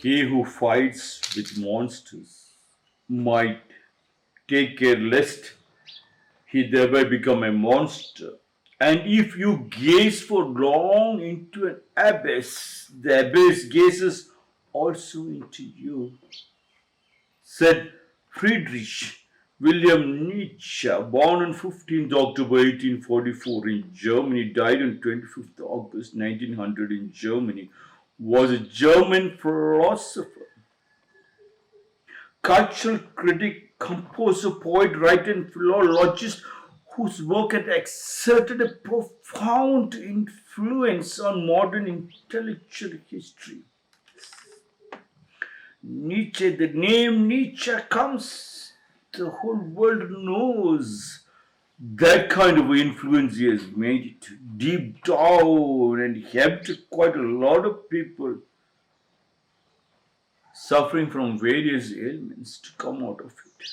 He who fights with monsters might take care lest he thereby become a monster. And if you gaze for long into an abyss, the abyss gazes also into you, said Friedrich William Nietzsche, born on 15th October 1844 in Germany, died on 25th August 1900 in Germany, was a German philosopher, cultural critic, composer, poet, writer, and philologist whose work had exerted a profound influence on modern intellectual history. Nietzsche, the name Nietzsche comes, the whole world knows that kind of influence he has made it deep down and helped quite a lot of people suffering from various ailments to come out of it.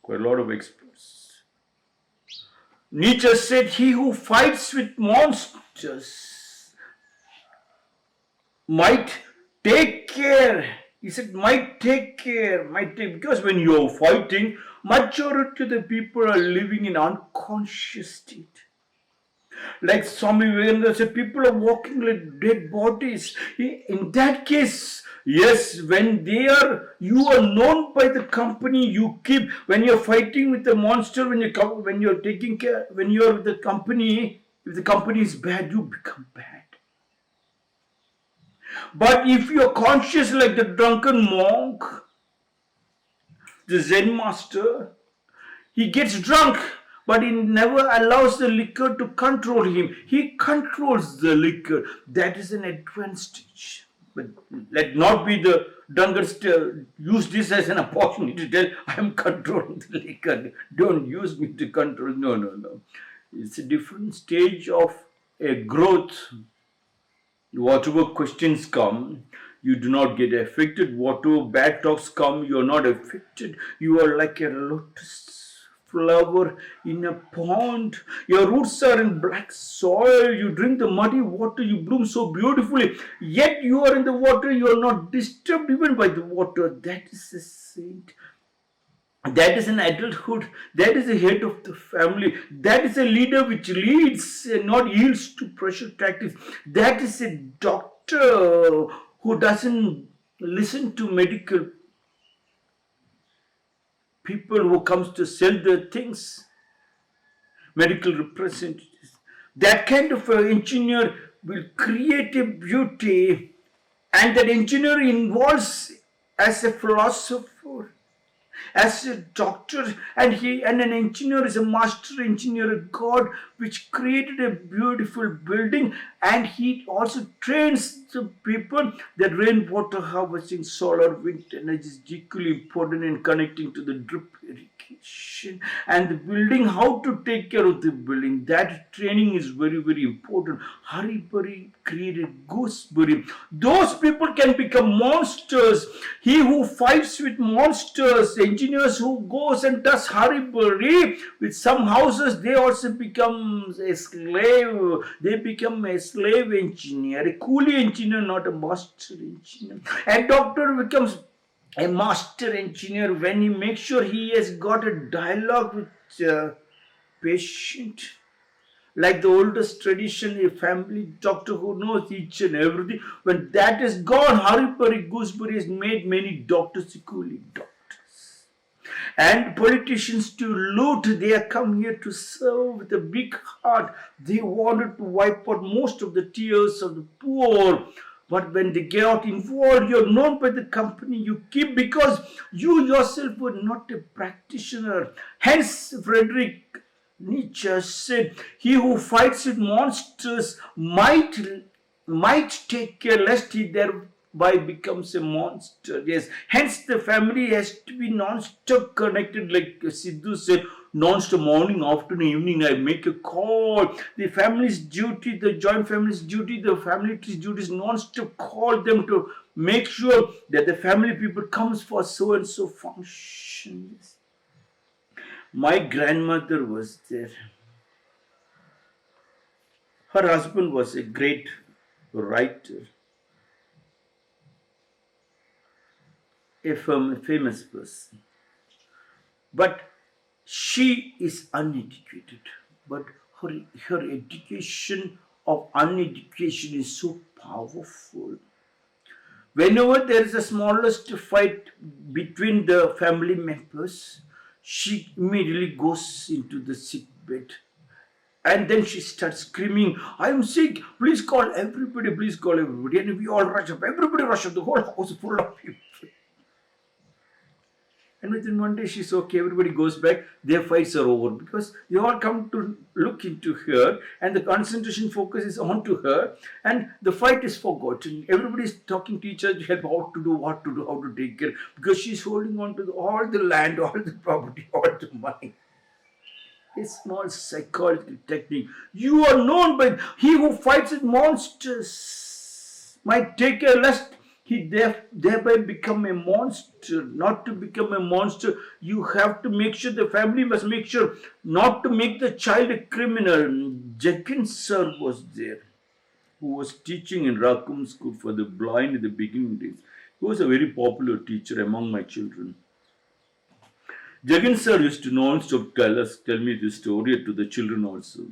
Quite a lot of experts. Nietzsche said, "He who fights with monsters might take care." He said, might take care, might take, because when you're fighting, majority of the people are living in unconscious state. Like Swami Vivekananda said, people are walking like dead bodies. In that case, yes, when you are known by the company you keep. When you're fighting with the monster, when you're taking care, when you're with the company, if the company is bad, you become bad. But if you're conscious like the drunken monk, the Zen master, he gets drunk, but he never allows the liquor to control him. He controls the liquor. That is an advantage. But let not be the drunkards use this as an opportunity to tell, I'm controlling the liquor. Don't use me to control. No, no, no. It's a different stage of a growth. Whatever questions come, you do not get affected. Whatever bad talks come, you are not affected. You are like a lotus flower in a pond. Your roots are in black soil. You drink the muddy water. You bloom so beautifully. Yet you are in the water. You are not disturbed even by the water. That is a saint. That is an adulthood. That is the head of the family. That is a leader which leads and not yields to pressure tactics. That is a doctor who doesn't listen to medical people who comes to sell their things, medical representatives. That kind of engineer will create a beauty, and that engineer involves as a philosopher, as a doctor, and an engineer is a master engineer, a god which created a beautiful building, and he also trains the people that rainwater harvesting, solar, wind energy is equally important in connecting to the drip irrigation and the building, how to take care of the building. That training is very, very important. Haribari created gooseberry. Those people can become monsters. He who fights with monsters, engineers who goes and does haribari with some houses, they also become a slave. They become a slave engineer, a coolie engineer, not a master engineer. A doctor becomes a master engineer when he makes sure he has got a dialogue with patient. Like the oldest tradition, a family doctor who knows each and everything. When that is gone, Haripari Gooseberry has made many doctors equally doctors. And politicians to loot, they are come here to serve with a big heart. They wanted to wipe out most of the tears of the poor. But when they get involved, you're known by the company you keep because you yourself were not a practitioner. Hence, Frederick Nietzsche said, "He who fights with monsters might take care lest he thereby becomes a monster." Yes, hence the family has to be non-stop connected, like Sidhu said, non-stop morning, afternoon, evening. I make a call. The family's duty, the joint family's duty, the family tree's duty is non-stop call them to make sure that the family people comes for so and so functions. My grandmother was there. Her husband was a great writer. a famous person. But she is uneducated. But her education of uneducation is so powerful. Whenever there is the smallest fight between the family members, she immediately goes into the sick bed. And then she starts screaming, I'm sick, please call everybody, please call everybody. And we all rush up, everybody rush up, the whole house is full of people. And within one day she's okay, everybody goes back, their fights are over because they all come to look into her and the concentration focus is on to her and the fight is forgotten. Everybody is talking to each other to help how to do, what to do, how to take care because she's holding on to all the land, all the property, all the money. A small psychological technique. You are known by he who fights with monsters might take care lest he thereby become a monster. Not to become a monster, you have to make sure the family must make sure not to make the child a criminal. Jenkins sir was there, who was teaching in Rakumjee school for the blind in the beginning days. He was a very popular teacher among my children. Jagan sir used to non-stop tell me this story to the children also.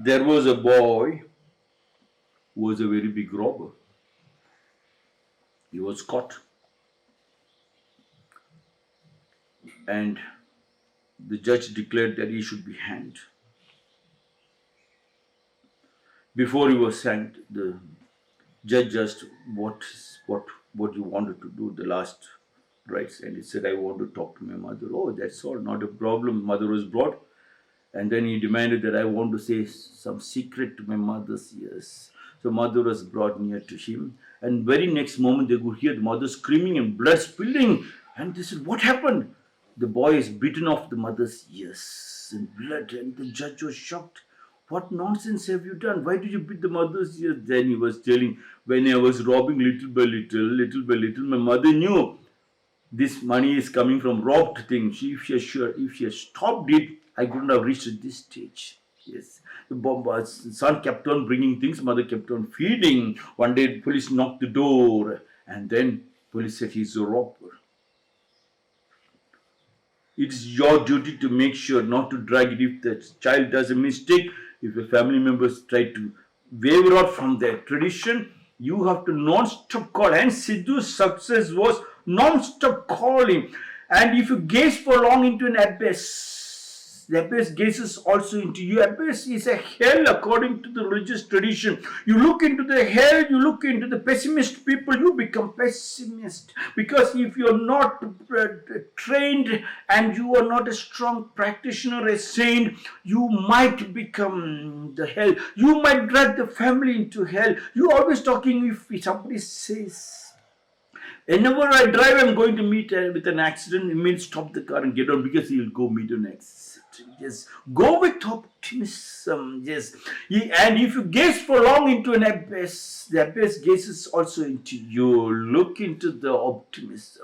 There was a boy who was a very big robber. He was caught. And the judge declared that he should be hanged. Before he was hanged, the judge asked what you wanted to do, the last rites. And he said, I want to talk to my mother. Oh, that's all, not a problem. Mother was brought. And then he demanded that I want to say some secret to my mother's ears. So mother was brought near to him. And very next moment they could hear the mother screaming and blood spilling. And they said, what happened? The boy is bitten off the mother's ears and blood. And the judge was shocked. What nonsense have you done? Why did you beat the mother's ears? Then he was telling, when I was robbing little by little, my mother knew this money is coming from robbed things. If she had stopped it, I couldn't have reached this stage. Yes. The son kept on bringing things, mother kept on feeding. One day police knocked the door and then police said he's a robber. It's your duty to make sure not to drag it. If the child does a mistake, if the family members try to waver out from their tradition, you have to non-stop call. And Sidhu's success was non-stop calling. And if you gaze for long into an abyss, the abyss gazes also into you. Abyss is a hell according to the religious tradition. You look into the hell, you look into the pessimist people, you become pessimist. Because if you're not trained and you are not a strong practitioner, a saint, you might become the hell. You might drag the family into hell. You're always talking if somebody says, whenever I drive, I'm going to meet with an accident. It means stop the car and get on because he'll go meet an accident. Yes, go with optimism. Yes, and if you gaze for long into an abyss, the abyss gazes also into you. Look into the optimism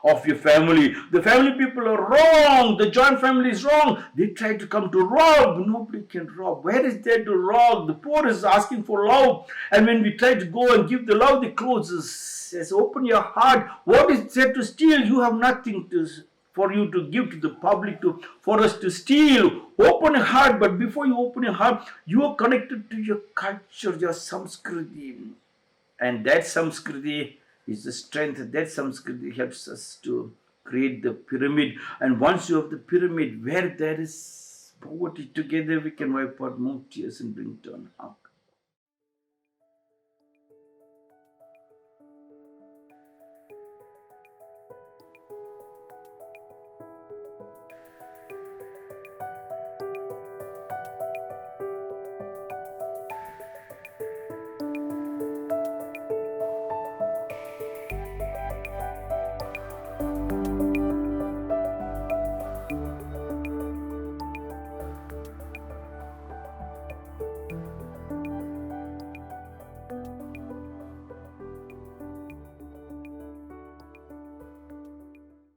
of your family. The family people are wrong. The joint family is wrong. They try to come to rob. Nobody can rob. Where is there to rob? The poor is asking for love. And when we try to go and give the love, they close us. Says, open your heart. What is there to steal? You have nothing for you to give to the public, for us to steal. Open your heart. But before you open your heart, you are connected to your culture, your samskriti. And that samskriti is the strength. That samskriti helps us to create the pyramid. And once you have the pyramid, where there is poverty, together we can wipe out more tears and bring down our